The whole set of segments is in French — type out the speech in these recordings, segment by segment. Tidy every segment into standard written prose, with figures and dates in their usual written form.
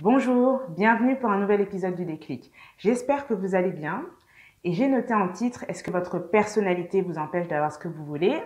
Bonjour, bienvenue pour un nouvel épisode du Déclic. J'espère que vous allez bien et j'ai noté en titre « Est-ce que votre personnalité vous empêche d'avoir ce que vous voulez ?»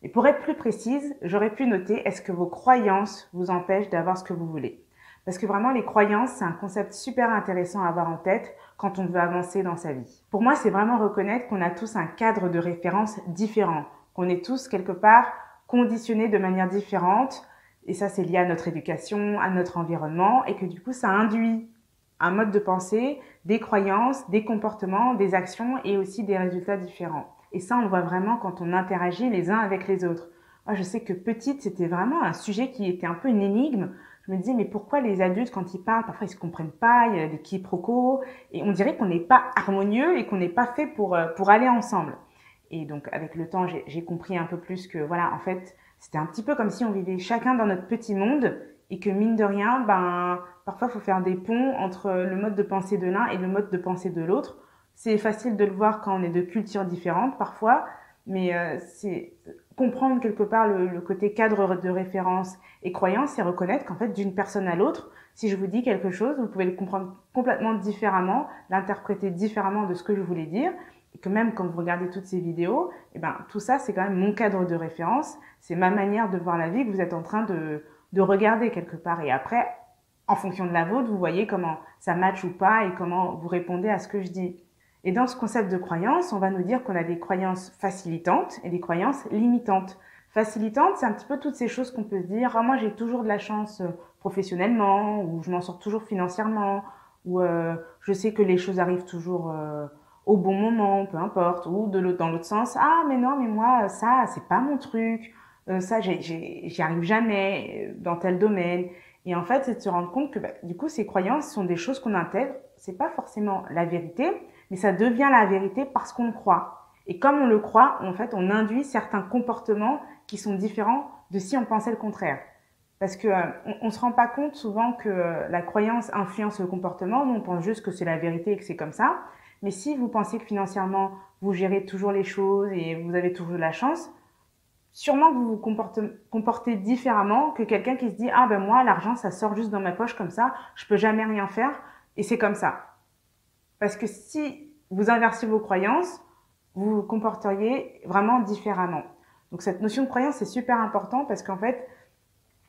Et pour être plus précise, j'aurais pu noter « Est-ce que vos croyances vous empêchent d'avoir ce que vous voulez ?» Parce que vraiment, les croyances, c'est un concept super intéressant à avoir en tête quand on veut avancer dans sa vie. Pour moi, c'est vraiment reconnaître qu'on a tous un cadre de référence différent, qu'on est tous quelque part conditionnés de manière différente. Et ça, c'est lié à notre éducation, à notre environnement, et que du coup, ça induit un mode de pensée, des croyances, des comportements, des actions et aussi des résultats différents. Et ça, on le voit vraiment quand on interagit les uns avec les autres. Moi, je sais que petite, c'était vraiment un sujet qui était un peu une énigme. Je me disais, mais pourquoi les adultes, quand ils parlent, parfois ils se comprennent pas, il y a des quiproquos, et on dirait qu'on n'est pas harmonieux et qu'on n'est pas fait pour aller ensemble. Et donc, avec le temps, j'ai compris un peu plus que, voilà, en fait, c'était un petit peu comme si on vivait chacun dans notre petit monde et que, mine de rien, parfois, il faut faire des ponts entre le mode de pensée de l'un et le mode de pensée de l'autre. C'est facile de le voir quand on est de cultures différentes, parfois, mais c'est comprendre quelque part le côté cadre de référence et croyance, c'est reconnaître qu'en fait, d'une personne à l'autre, si je vous dis quelque chose, vous pouvez le comprendre complètement différemment, l'interpréter différemment de ce que je voulais dire. Et que même quand vous regardez toutes ces vidéos, tout ça, c'est quand même mon cadre de référence. C'est ma manière de voir la vie que vous êtes en train de regarder quelque part. Et après, en fonction de la vôtre, vous voyez comment ça match ou pas et comment vous répondez à ce que je dis. Et dans ce concept de croyance, on va nous dire qu'on a des croyances facilitantes et des croyances limitantes. Facilitantes, c'est un petit peu toutes ces choses qu'on peut se dire, moi j'ai toujours de la chance professionnellement, ou je m'en sors toujours financièrement, ou je sais que les choses arrivent toujours au bon moment, peu importe, ou dans l'autre sens, ah mais non, mais moi ça c'est pas mon truc, ça j'y arrive jamais dans tel domaine. Et en fait, c'est de se rendre compte que du coup ces croyances sont des choses qu'on intègre, c'est pas forcément la vérité, mais ça devient la vérité parce qu'on le croit. Et comme on le croit, en fait, on induit certains comportements qui sont différents de si on pensait le contraire. Parce que on se rend pas compte souvent que la croyance influence le comportement. Nous, on pense juste que c'est la vérité et que c'est comme ça. Mais si vous pensez que financièrement, vous gérez toujours les choses et vous avez toujours de la chance, sûrement que vous vous comportez différemment que quelqu'un qui se dit « Ah ben moi, l'argent, ça sort juste dans ma poche comme ça, je peux jamais rien faire et c'est comme ça. » Parce que si vous inversiez vos croyances, vous vous comporteriez vraiment différemment. Donc cette notion de croyance, c'est super important parce qu'en fait,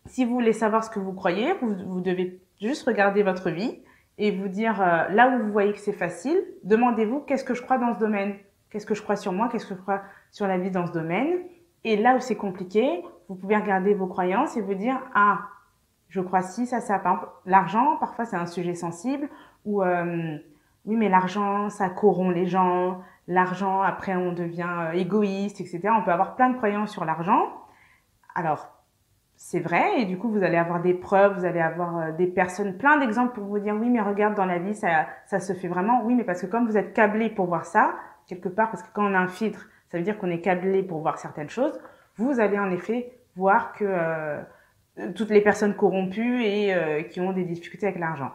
si vous voulez savoir ce que vous croyez, vous devez juste regarder votre vie et vous dire là où vous voyez que c'est facile, demandez-vous qu'est-ce que je crois dans ce domaine, qu'est-ce que je crois sur moi, qu'est-ce que je crois sur la vie dans ce domaine. Et là où c'est compliqué, vous pouvez regarder vos croyances et vous dire ah, je crois ci, ça. Par exemple, l'argent, parfois c'est un sujet sensible ou oui mais l'argent ça corrompt les gens, l'argent après on devient égoïste, etc. On peut avoir plein de croyances sur l'argent. Alors c'est vrai, et du coup, vous allez avoir des preuves, vous allez avoir des personnes, plein d'exemples pour vous dire, oui, mais regarde, dans la vie, ça se fait vraiment. Oui, mais parce que comme vous êtes câblé pour voir ça, quelque part, parce que quand on a un filtre, ça veut dire qu'on est câblé pour voir certaines choses, vous allez en effet voir que toutes les personnes corrompues et qui ont des difficultés avec l'argent.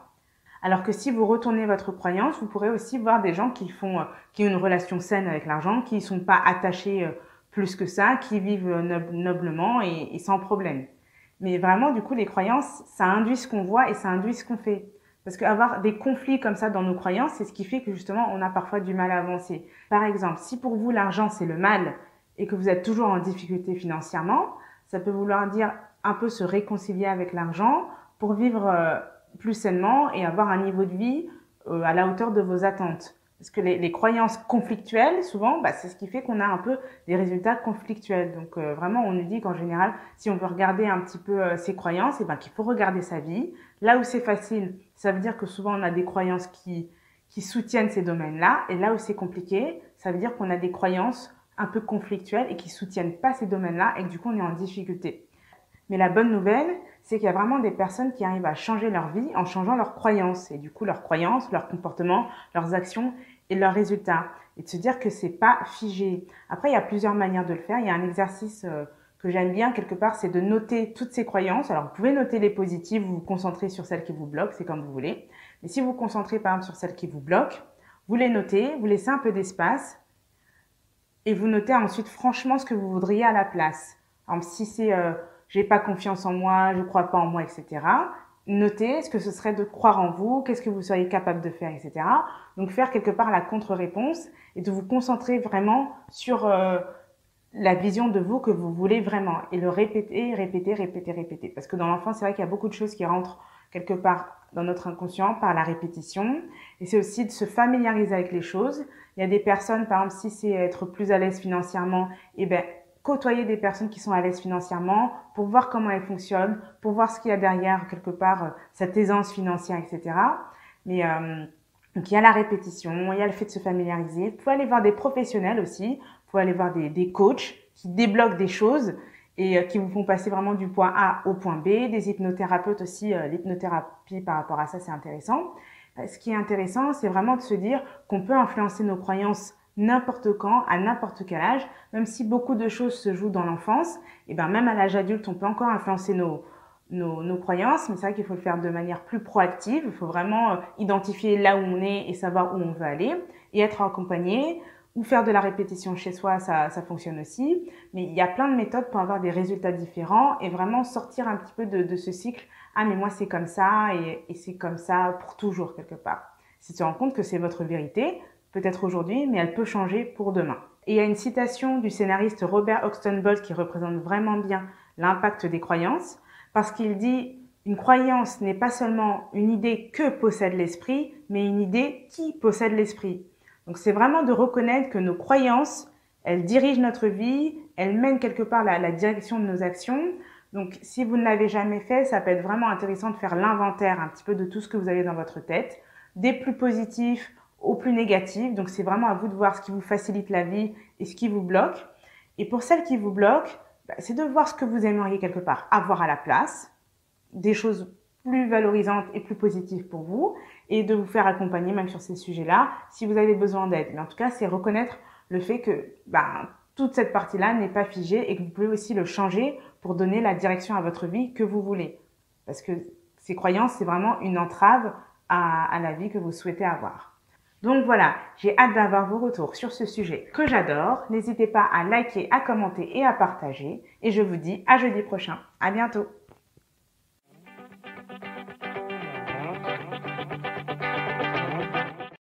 Alors que si vous retournez votre croyance, vous pourrez aussi voir des gens qui ont une relation saine avec l'argent, qui ne sont pas attachés plus que ça, qui vivent noblement et sans problème. Mais vraiment, du coup, les croyances, ça induit ce qu'on voit et ça induit ce qu'on fait. Parce qu'avoir des conflits comme ça dans nos croyances, c'est ce qui fait que justement, on a parfois du mal à avancer. Par exemple, si pour vous, l'argent, c'est le mal et que vous êtes toujours en difficulté financièrement, ça peut vouloir dire un peu se réconcilier avec l'argent pour vivre plus sainement et avoir un niveau de vie à la hauteur de vos attentes. Parce que les croyances conflictuelles, souvent, c'est ce qui fait qu'on a un peu des résultats conflictuels. Donc vraiment, on nous dit qu'en général, si on veut regarder un petit peu ses croyances, qu'il faut regarder sa vie. Là où c'est facile, ça veut dire que souvent on a des croyances qui soutiennent ces domaines-là. Et là où c'est compliqué, ça veut dire qu'on a des croyances un peu conflictuelles et qui soutiennent pas ces domaines-là et que du coup on est en difficulté. Mais la bonne nouvelle, c'est qu'il y a vraiment des personnes qui arrivent à changer leur vie en changeant leurs croyances. Et du coup, leurs croyances, leurs comportements, leurs actions et leurs résultats. Et de se dire que c'est pas figé. Après, il y a plusieurs manières de le faire. Il y a un exercice que j'aime bien quelque part, c'est de noter toutes ces croyances. Alors, vous pouvez noter les positives, vous vous concentrez sur celles qui vous bloquent, c'est comme vous voulez. Mais si vous vous concentrez par exemple sur celles qui vous bloquent, vous les notez, vous laissez un peu d'espace et vous notez ensuite franchement ce que vous voudriez à la place. Alors, si c'est j'ai pas confiance en moi, je crois pas en moi, etc. noter ce que ce serait de croire en vous, qu'est-ce que vous seriez capable de faire, etc. Donc faire quelque part la contre-réponse et de vous concentrer vraiment sur la vision de vous que vous voulez vraiment et le répéter, répéter, répéter, répéter. Parce que dans l'enfance, c'est vrai qu'il y a beaucoup de choses qui rentrent quelque part dans notre inconscient par la répétition. Et c'est aussi de se familiariser avec les choses. Il y a des personnes, par exemple, si c'est être plus à l'aise financièrement, eh ben, côtoyer des personnes qui sont à l'aise financièrement pour voir comment elles fonctionnent, pour voir ce qu'il y a derrière, quelque part, cette aisance financière, etc. Mais donc il y a la répétition, il y a le fait de se familiariser. Vous pouvez aller voir des professionnels aussi, vous pouvez aller voir des coachs qui débloquent des choses et qui vous font passer vraiment du point A au point B. Des hypnothérapeutes aussi, l'hypnothérapie par rapport à ça, c'est intéressant. Ce qui est intéressant, c'est vraiment de se dire qu'on peut influencer nos croyances n'importe quand, à n'importe quel âge, même si beaucoup de choses se jouent dans l'enfance, et ben même à l'âge adulte, on peut encore influencer nos croyances, mais c'est vrai qu'il faut le faire de manière plus proactive. Il faut vraiment identifier là où on est et savoir où on veut aller et être accompagné. Ou faire de la répétition chez soi, ça fonctionne aussi. Mais il y a plein de méthodes pour avoir des résultats différents et vraiment sortir un petit peu de ce cycle. Ah, mais moi, c'est comme ça et c'est comme ça pour toujours, quelque part. Si tu te rends compte que c'est votre vérité, peut-être aujourd'hui, mais elle peut changer pour demain. Et il y a une citation du scénariste Robert Oxtenbolt qui représente vraiment bien l'impact des croyances, parce qu'il dit « Une croyance n'est pas seulement une idée que possède l'esprit, mais une idée qui possède l'esprit. » Donc c'est vraiment de reconnaître que nos croyances, elles dirigent notre vie, elles mènent quelque part la direction de nos actions. Donc si vous ne l'avez jamais fait, ça peut être vraiment intéressant de faire l'inventaire un petit peu de tout ce que vous avez dans votre tête, des plus positifs aux plus négatifs. Donc c'est vraiment à vous de voir ce qui vous facilite la vie et ce qui vous bloque. Et pour celles qui vous bloquent, c'est de voir ce que vous aimeriez quelque part avoir à la place, des choses plus valorisantes et plus positives pour vous, et de vous faire accompagner même sur ces sujets-là si vous avez besoin d'aide. Mais en tout cas, c'est reconnaître le fait que toute cette partie-là n'est pas figée et que vous pouvez aussi le changer pour donner la direction à votre vie que vous voulez. Parce que ces croyances, c'est vraiment une entrave à la vie que vous souhaitez avoir. Donc voilà, j'ai hâte d'avoir vos retours sur ce sujet que j'adore. N'hésitez pas à liker, à commenter et à partager. Et je vous dis à jeudi prochain. À bientôt.